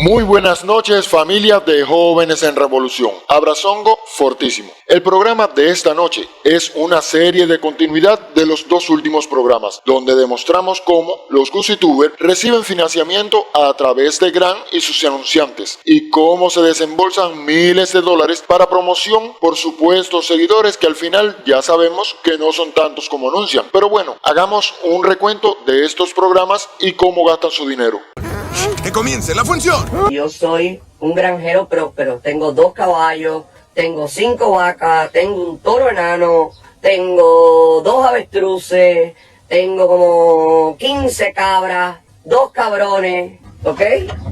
Muy buenas noches, familia de Jóvenes en Revolución. Abrazongo fortísimo. El programa de esta noche es una serie de continuidad de los dos últimos programas, donde demostramos cómo los GussyTubers reciben financiamiento a través de Gran y sus anunciantes, y cómo se desembolsan miles de dólares para promoción por supuestos seguidores que al final ya sabemos que no son tantos como anuncian. Pero bueno, hagamos un recuento de estos programas y cómo gastan su dinero. ¡Que comience la función! Yo soy un granjero próspero. Tengo 2 caballos, tengo 5 vacas, tengo un toro enano, tengo 2 avestruces, tengo como 15 cabras, 2 cabrones, ¿ok?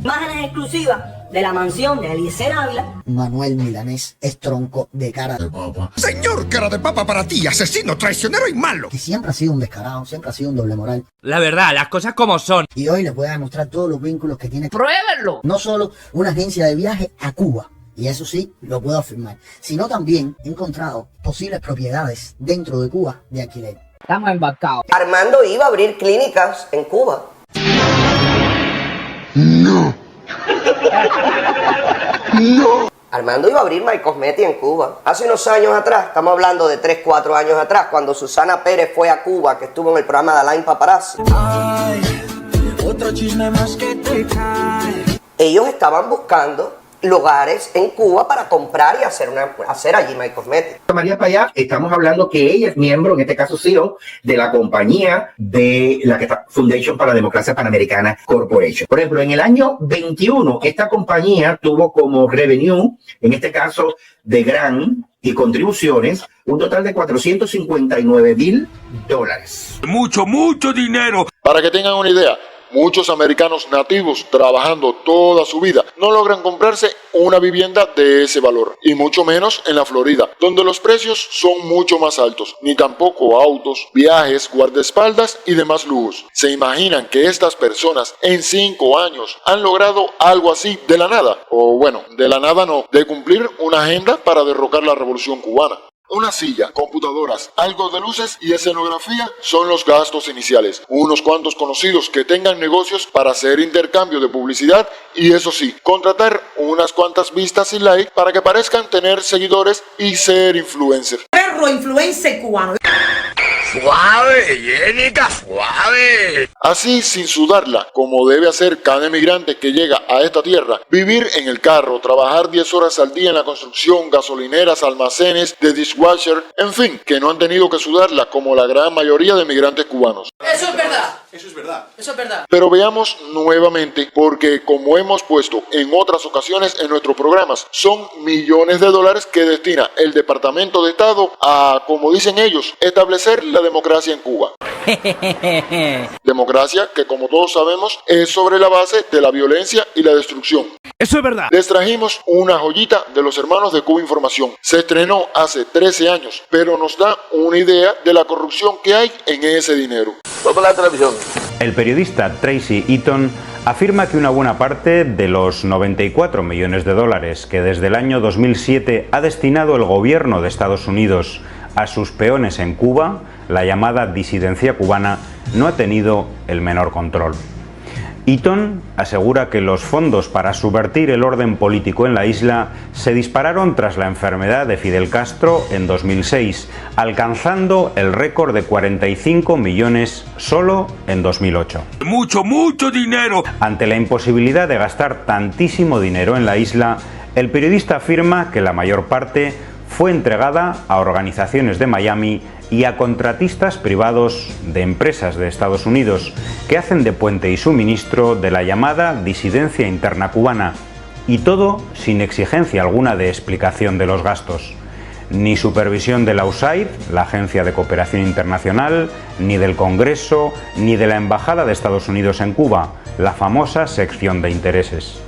Imágenes exclusivas de la mansión de Eliezer Ávila. Manuel Milanés es tronco de cara de papa. Señor cara de papa para ti, asesino, traicionero y malo. Que siempre ha sido un descarado, siempre ha sido un doble moral. La verdad, las cosas como son. Y hoy les voy a demostrar todos los vínculos que tiene. ¡Pruébenlo! No solo una agencia de viaje a Cuba, y eso sí, lo puedo afirmar, sino también he encontrado posibles propiedades dentro de Cuba de alquiler. Estamos embarcados. Armando iba a abrir clínicas en Cuba. No. Armando iba a abrir My Cosmetics en Cuba. Hace unos años atrás, estamos hablando de 3, 4 años atrás, cuando Susana Pérez fue a Cuba, que estuvo en el programa de Alain Paparazzi. Ay, otro chisme más que te cae. Ellos estaban buscando lugares en Cuba para comprar y hacer allí My Cosmetics. María Payá, estamos hablando que ella es miembro, en este caso CEO, de la compañía de la que está Foundation para la Democracia Panamericana Corporation. Por ejemplo, en el año 21, esta compañía tuvo como revenue, en este caso de Gran y contribuciones, un total de $459,000. Mucho dinero. Para que tengan una idea, muchos americanos nativos trabajando toda su vida no logran comprarse una vivienda de ese valor, y mucho menos en la Florida, donde los precios son mucho más altos, ni tampoco autos, viajes, guardaespaldas y demás lujos. ¿Se imaginan que estas personas en 5 años han logrado algo así de la nada? O bueno, de la nada no, de cumplir una agenda para derrocar la revolución cubana. Una silla, computadoras, algo de luces y escenografía son los gastos iniciales. Unos cuantos conocidos que tengan negocios para hacer intercambio de publicidad y eso sí, contratar unas cuantas vistas y likes para que parezcan tener seguidores y ser influencer. Perro influencer cubano. Suave, Jenica, suave. Así, sin sudarla, como debe hacer cada emigrante que llega a esta tierra, vivir en el carro, trabajar 10 horas al día en la construcción, gasolineras, almacenes, de dishwasher, en fin, que no han tenido que sudarla como la gran mayoría de migrantes cubanos. Eso es verdad. Eso es verdad. Eso es verdad. Pero veamos nuevamente, porque como hemos puesto en otras ocasiones en nuestros programas, son millones de dólares que destina el Departamento de Estado a, como dicen ellos, establecer la democracia en Cuba. Democracia que, como todos sabemos, es sobre la base de la violencia y la destrucción. Eso es verdad. Les trajimos una joyita de los hermanos de Cuba Información. Se estrenó hace 13 años, pero nos da una idea de la corrupción que hay en ese dinero. Vamos a la televisión. El periodista Tracy Eaton afirma que una buena parte de los 94 millones de dólares que desde el año 2007 ha destinado el gobierno de Estados Unidos a sus peones en Cuba, la llamada disidencia cubana, no ha tenido el menor control. Eaton asegura que los fondos para subvertir el orden político en la isla se dispararon tras la enfermedad de Fidel Castro en 2006, alcanzando el récord de 45 millones solo en 2008. Mucho dinero. Ante la imposibilidad de gastar tantísimo dinero en la isla, el periodista afirma que la mayor parte fue entregada a organizaciones de Miami y a contratistas privados de empresas de Estados Unidos que hacen de puente y suministro de la llamada disidencia interna cubana, y todo sin exigencia alguna de explicación de los gastos. Ni supervisión de la USAID, la Agencia de Cooperación Internacional, ni del Congreso, ni de la Embajada de Estados Unidos en Cuba, la famosa sección de intereses.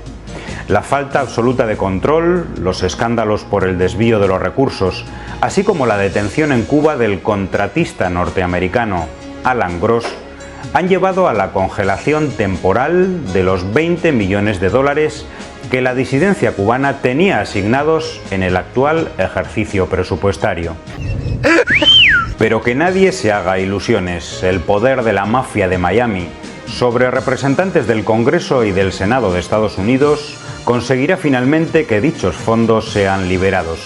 La falta absoluta de control, los escándalos por el desvío de los recursos, así como la detención en Cuba del contratista norteamericano Alan Gross, han llevado a la congelación temporal de los 20 millones de dólares que la disidencia cubana tenía asignados en el actual ejercicio presupuestario. Pero que nadie se haga ilusiones, el poder de la mafia de Miami, sobre representantes del Congreso y del Senado de Estados Unidos conseguirá finalmente que dichos fondos sean liberados.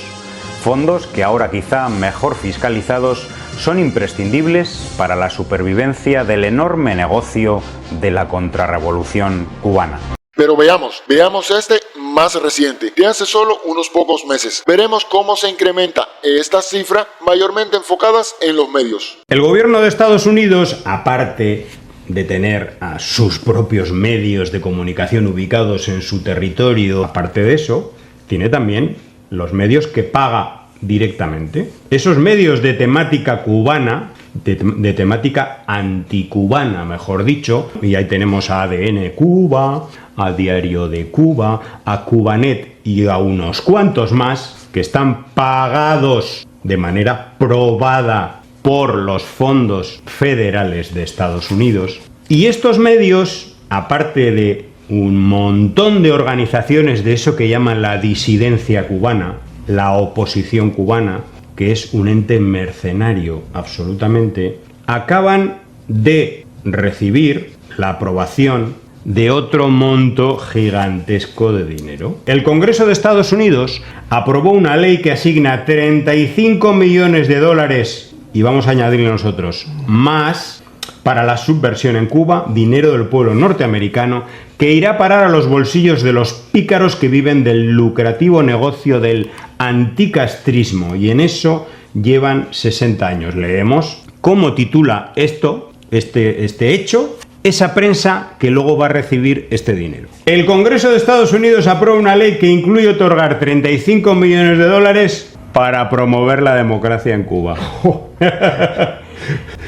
Fondos que ahora quizá mejor fiscalizados son imprescindibles para la supervivencia del enorme negocio de la contrarrevolución cubana. Pero veamos este más reciente, de hace solo unos pocos meses. Veremos cómo se incrementa esta cifra, mayormente enfocadas en los medios. El gobierno de Estados Unidos, aparte de tener a sus propios medios de comunicación ubicados en su territorio, aparte de eso, tiene también los medios que paga directamente. Esos medios de temática cubana, de temática anticubana, mejor dicho, y ahí tenemos a ADN Cuba, a Diario de Cuba, a Cubanet y a unos cuantos más que están pagados de manera probada por los fondos federales de Estados Unidos. Y estos medios, aparte de un montón de organizaciones de eso que llaman la disidencia cubana, la oposición cubana, que es un ente mercenario absolutamente, acaban de recibir la aprobación de otro monto gigantesco de dinero. El Congreso de Estados Unidos aprobó una ley que asigna 35 millones de dólares, y vamos a añadirle nosotros, más para la subversión en Cuba, dinero del pueblo norteamericano, que irá a parar a los bolsillos de los pícaros que viven del lucrativo negocio del anticastrismo, y en eso llevan 60 años. Leemos cómo titula este hecho, esa prensa que luego va a recibir este dinero. El Congreso de Estados Unidos aprueba una ley que incluye otorgar 35 millones de dólares para promover la democracia en Cuba.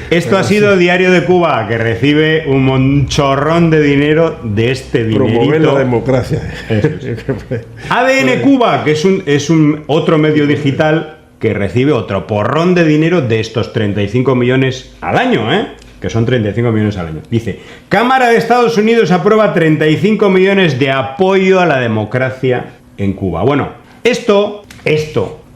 Esto ha sido Diario de Cuba, que recibe un chorrón de dinero de este dinerito. Promover la democracia. ADN Cuba, que es un otro medio digital que recibe otro porrón de dinero de estos 35 millones al año, que son 35 millones al año. Dice, Cámara de Estados Unidos aprueba 35 millones de apoyo a la democracia en Cuba. Bueno, esto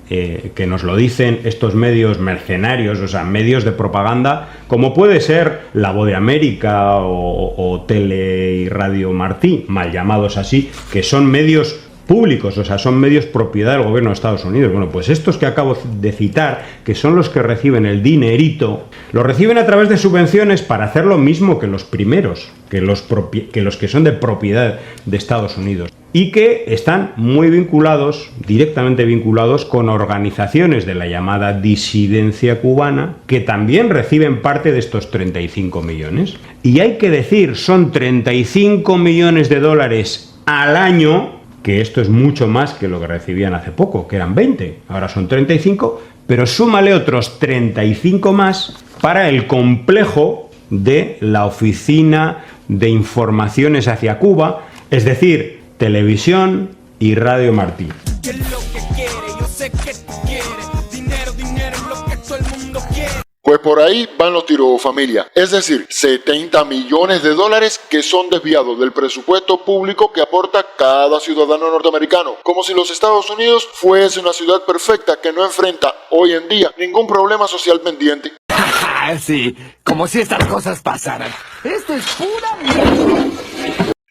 que nos lo dicen estos medios mercenarios, o sea, medios de propaganda, como puede ser La Voz de América o Tele y Radio Martí, mal llamados así, que son medios públicos, o sea, son medios propiedad del gobierno de Estados Unidos. Bueno, pues estos que acabo de citar, que son los que reciben el dinerito, lo reciben a través de subvenciones para hacer lo mismo que los primeros, que los que son de propiedad de Estados Unidos, y que están muy vinculados, directamente vinculados con organizaciones de la llamada disidencia cubana, que también reciben parte de estos 35 millones. Y hay que decir, son 35 millones de dólares al año, que esto es mucho más que lo que recibían hace poco, que eran 20, ahora son 35, pero súmale otros 35 más para el complejo de la Oficina de Informaciones hacia Cuba, es decir, Televisión y Radio Martí. Pues por ahí van los tiros, familia. Es decir, 70 millones de dólares que son desviados del presupuesto público que aporta cada ciudadano norteamericano. Como si los Estados Unidos fuese una ciudad perfecta que no enfrenta hoy en día ningún problema social pendiente. Sí, como si estas cosas pasaran. Esto es pura mierda.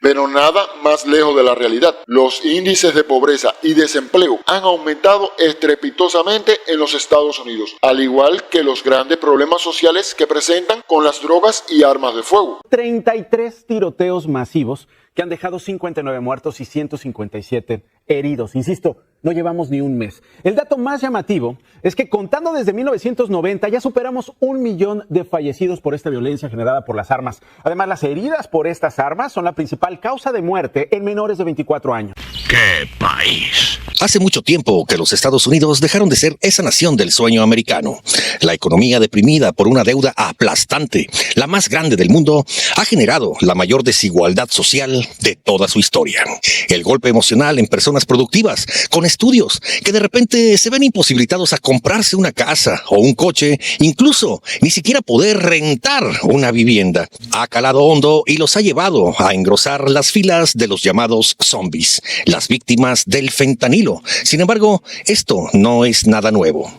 Pero nada más lejos de la realidad. Los índices de pobreza y desempleo han aumentado estrepitosamente en los Estados Unidos, al igual que los grandes problemas sociales que presentan con las drogas y armas de fuego. 33 tiroteos masivos que han dejado 59 muertos y 157 heridos. Insisto, no llevamos ni un mes. El dato más llamativo es que contando desde 1990 ya superamos 1 millón de fallecidos por esta violencia generada por las armas. Además, las heridas por estas armas son la principal causa de muerte en menores de 24 años. ¡Qué país! Hace mucho tiempo que los Estados Unidos dejaron de ser esa nación del sueño americano. La economía deprimida por una deuda aplastante, la más grande del mundo, ha generado la mayor desigualdad social de toda su historia. El golpe emocional en personas productivas, con estudios, que de repente se ven imposibilitados a comprarse una casa o un coche, incluso ni siquiera poder rentar una vivienda, ha calado hondo y los ha llevado a engrosar las filas de los llamados zombies, las víctimas del fentanilo. fentanilo. Sin embargo, esto no es nada nuevo.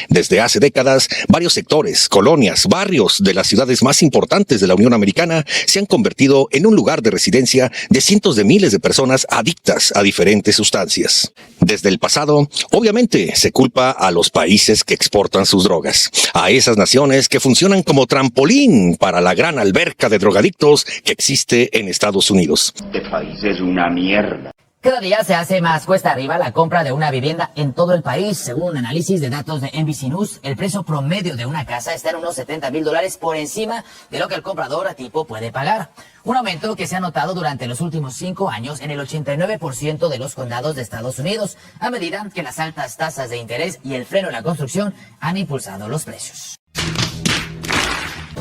Desde hace décadas, varios sectores, colonias, barrios de las ciudades más importantes de la Unión Americana se han convertido en un lugar de residencia de cientos de miles de personas adictas a diferentes sustancias. Desde el pasado, obviamente, se culpa a los países que exportan sus drogas, a esas naciones que funcionan como trampolín para la gran alberca de drogadictos que existe en Estados Unidos. Este país es una mierda. Cada día se hace más cuesta arriba la compra de una vivienda en todo el país. Según un análisis de datos de NBC News, el precio promedio de una casa está en unos $70,000 por encima de lo que el comprador a tipo puede pagar. Un aumento que se ha notado durante los últimos 5 años en el 89% de los condados de Estados Unidos, a medida que las altas tasas de interés y el freno en la construcción han impulsado los precios.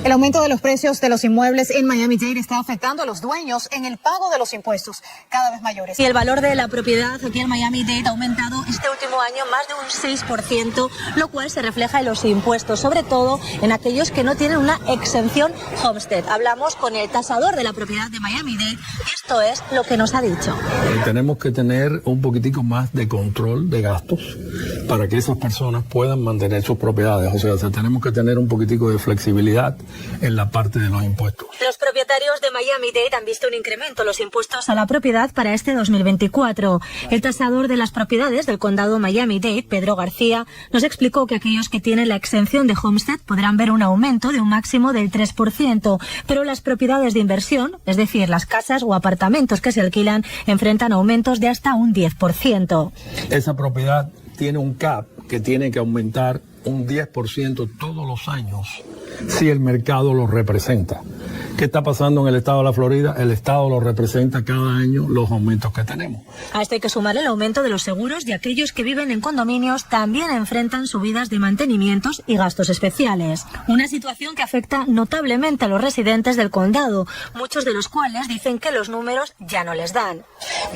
El aumento de los precios de los inmuebles en Miami-Dade está afectando a los dueños en el pago de los impuestos cada vez mayores. Y el valor de la propiedad aquí en Miami-Dade ha aumentado este último año más de un 6%, lo cual se refleja en los impuestos, sobre todo en aquellos que no tienen una exención Homestead. Hablamos con el tasador de la propiedad de Miami-Dade y esto es lo que nos ha dicho. Tenemos que tener un poquitico más de control de gastos para que esas personas puedan mantener sus propiedades. O sea, tenemos que tener un poquitico de flexibilidad en la parte de los impuestos. Los propietarios de Miami-Dade han visto un incremento en los impuestos a la propiedad para este 2024. El tasador de las propiedades del condado Miami-Dade, Pedro García, nos explicó que aquellos que tienen la exención de Homestead podrán ver un aumento de un máximo del 3%, pero las propiedades de inversión, es decir, las casas o apartamentos que se alquilan, enfrentan aumentos de hasta un 10%. Esa propiedad tiene un cap que tiene que aumentar un 10% todos los años si el mercado lo representa. ¿Qué está pasando en el estado de la Florida? El estado lo representa cada año los aumentos que tenemos. A esto hay que sumar el aumento de los seguros y aquellos que viven en condominios también enfrentan subidas de mantenimientos y gastos especiales. Una situación que afecta notablemente a los residentes del condado, muchos de los cuales dicen que los números ya no les dan.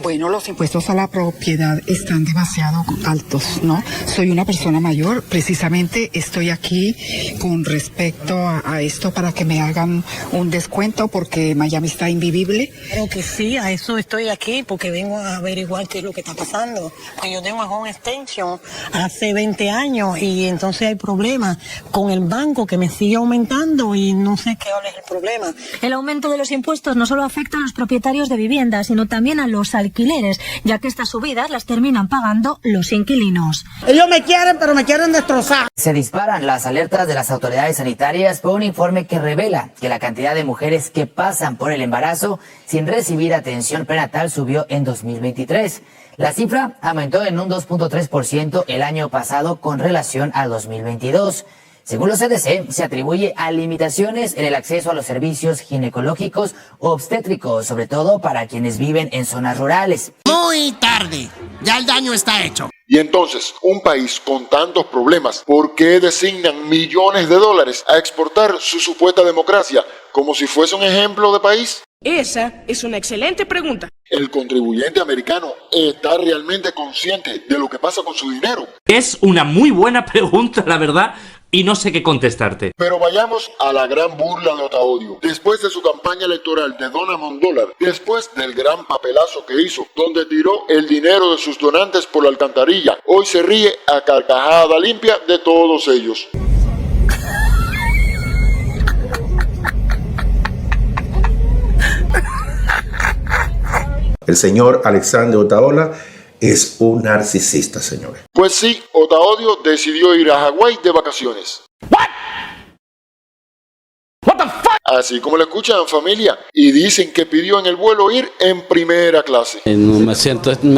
Bueno, los impuestos a la propiedad están demasiado altos, ¿no? Soy una persona mayor, precisamente estoy aquí con respecto a esto para que me hagan un descuento porque Miami está invivible. Claro que sí, a eso estoy aquí porque vengo a averiguar qué es lo que está pasando. Porque yo tengo Home Extension hace 20 años y entonces hay problemas con el banco que me sigue aumentando y no sé qué es el problema. El aumento de los impuestos no solo afecta a los propietarios de viviendas, sino también a los alquileres, ya que estas subidas las terminan pagando los inquilinos. Ellos me quieren, pero me quieren destrozar. Se disparan las alertas de las autoridades sanitarias por un informe que revela que la cantidad de mujeres que pasan por el embarazo sin recibir atención prenatal subió en 2023. La cifra aumentó en un 2.3% el año pasado con relación al 2022. Según los CDC, se atribuye a limitaciones en el acceso a los servicios ginecológicos o obstétricos, sobre todo para quienes viven en zonas rurales. Muy tarde, ya el daño está hecho. Y entonces, un país con tantos problemas, ¿por qué designan millones de dólares a exportar su supuesta democracia como si fuese un ejemplo de país? Esa es una excelente pregunta. ¿El contribuyente americano está realmente consciente de lo que pasa con su dinero? Es una muy buena pregunta, la verdad, y no sé qué contestarte. Pero vayamos a la gran burla de Otaodio. Después de su campaña electoral de Donald Dollar, después del gran papelazo que hizo, donde tiró el dinero de sus donantes por la alcantarilla, hoy se ríe a carcajada limpia de todos ellos. El señor Alexander Otaola es un narcisista, señores. Pues sí, Otaodio decidió ir a Hawái de vacaciones. Así como lo escuchan, familia, y dicen que pidió en el vuelo ir en primera clase. Me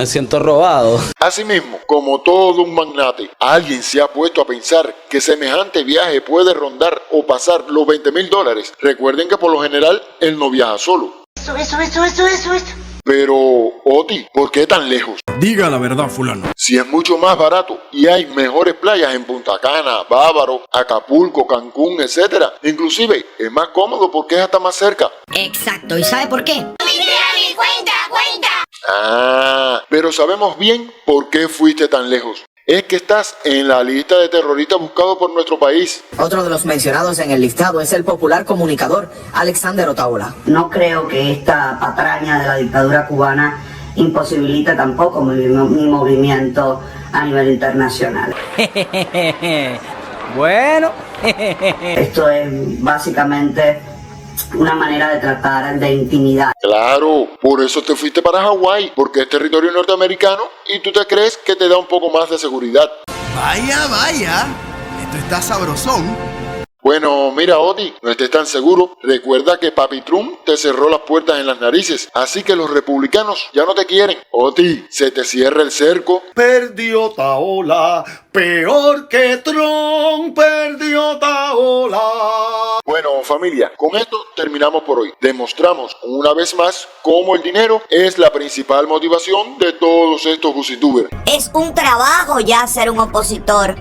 siento robado. Asimismo, como todo un magnate, alguien se ha puesto a pensar que semejante viaje puede rondar o pasar los $20,000. Recuerden que por lo general él no viaja solo. Eso. Pero, Oti, ¿por qué tan lejos? Diga la verdad, fulano. Si es mucho más barato y hay mejores playas en Punta Cana, Bávaro, Acapulco, Cancún, etc. Inclusive, es más cómodo porque es hasta más cerca. Exacto, ¿y sabe por qué? ¡Cuenta! Ah, pero sabemos bien por qué fuiste tan lejos. Es que estás en la lista de terroristas buscados por nuestro país. Otro de los mencionados en el listado es el popular comunicador Alexander Otaola. No creo que esta patraña de la dictadura cubana imposibilita tampoco mi movimiento a nivel internacional. Bueno. Esto es básicamente una manera de tratar de intimidar. Claro, por eso te fuiste para Hawái, porque es territorio norteamericano y tú te crees que te da un poco más de seguridad. Vaya, vaya. Esto está sabrosón. Bueno, mira, Oti, no estés tan seguro. Recuerda que Papi Trump te cerró las puertas en las narices, así que los republicanos ya no te quieren. Oti, se te cierra el cerco. Perdió Taola, peor que Trump, perdió Taola. Bueno, familia, con esto terminamos por hoy. Demostramos una vez más cómo el dinero es la principal motivación de todos estos gusitubers. Es un trabajo ya ser un opositor.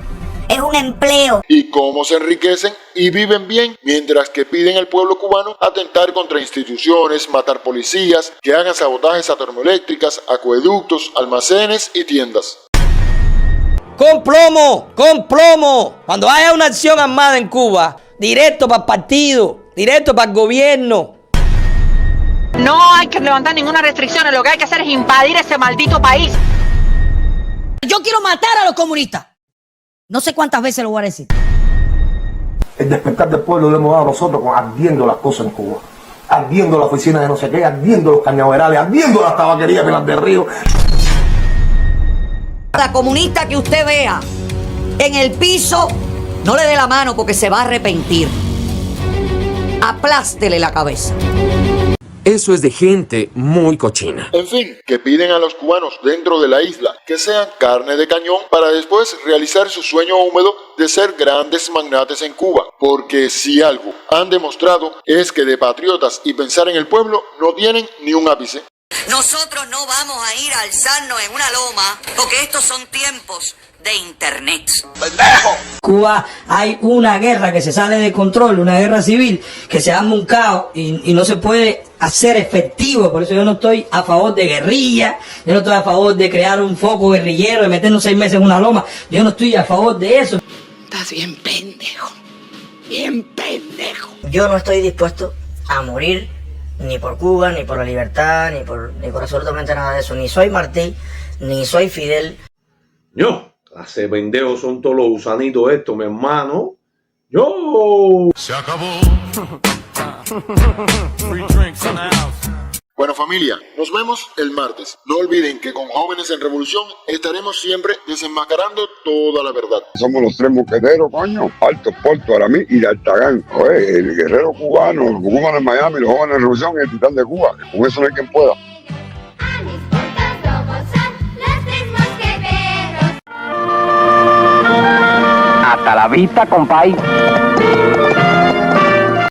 Es un empleo. Y cómo se enriquecen y viven bien, mientras que piden al pueblo cubano atentar contra instituciones, matar policías, que hagan sabotajes a termoeléctricas, acueductos, almacenes y tiendas. ¡Con plomo! ¡Con plomo! Cuando haya una acción armada en Cuba, directo para el partido, directo para el gobierno. No hay que levantar ninguna restricción, lo que hay que hacer es invadir ese maldito país. Yo quiero matar a los comunistas. No sé cuántas veces lo voy a decir. El despertar del pueblo lo hemos dado nosotros ardiendo las cosas en Cuba. Ardiendo la oficina de no sé qué, ardiendo los cañaverales, ardiendo las tabaquerías de las del Río. La comunista que usted vea en el piso, no le dé la mano porque se va a arrepentir. Aplástele la cabeza. Eso es de gente muy cochina. En fin, que piden a los cubanos dentro de la isla que sean carne de cañón para después realizar su sueño húmedo de ser grandes magnates en Cuba. Porque si algo han demostrado es que de patriotas y pensar en el pueblo no tienen ni un ápice. Nosotros no vamos a ir a alzarnos en una loma porque estos son tiempos de internet. Cuba hay una guerra que se sale de control, una guerra civil, que se arma un caos y no se puede hacer efectivo. Por eso yo no estoy a favor de guerrilla, yo no estoy a favor de crear un foco guerrillero, de meternos 6 meses en una loma. Yo no estoy a favor de eso. Estás bien pendejo. Bien pendejo. Yo no estoy dispuesto a morir ni por Cuba, ni por la libertad, ni por absolutamente nada de eso. Ni soy Martí, ni soy Fidel. Yo, clase de pendejos son todos los gusanitos estos, mi hermano. Yo. Se acabó. Bueno, familia, nos vemos el martes. No olviden que con Jóvenes en Revolución estaremos siempre desenmascarando toda la verdad. Somos los 3 mosqueteros, coño. Alto, Porto, Aramí y D'Artagnan. Oye, el guerrero cubano, los cubanos en Miami, los Jóvenes en Revolución y el Titán de Cuba. Con eso no hay quien pueda. Hasta la vista, compay.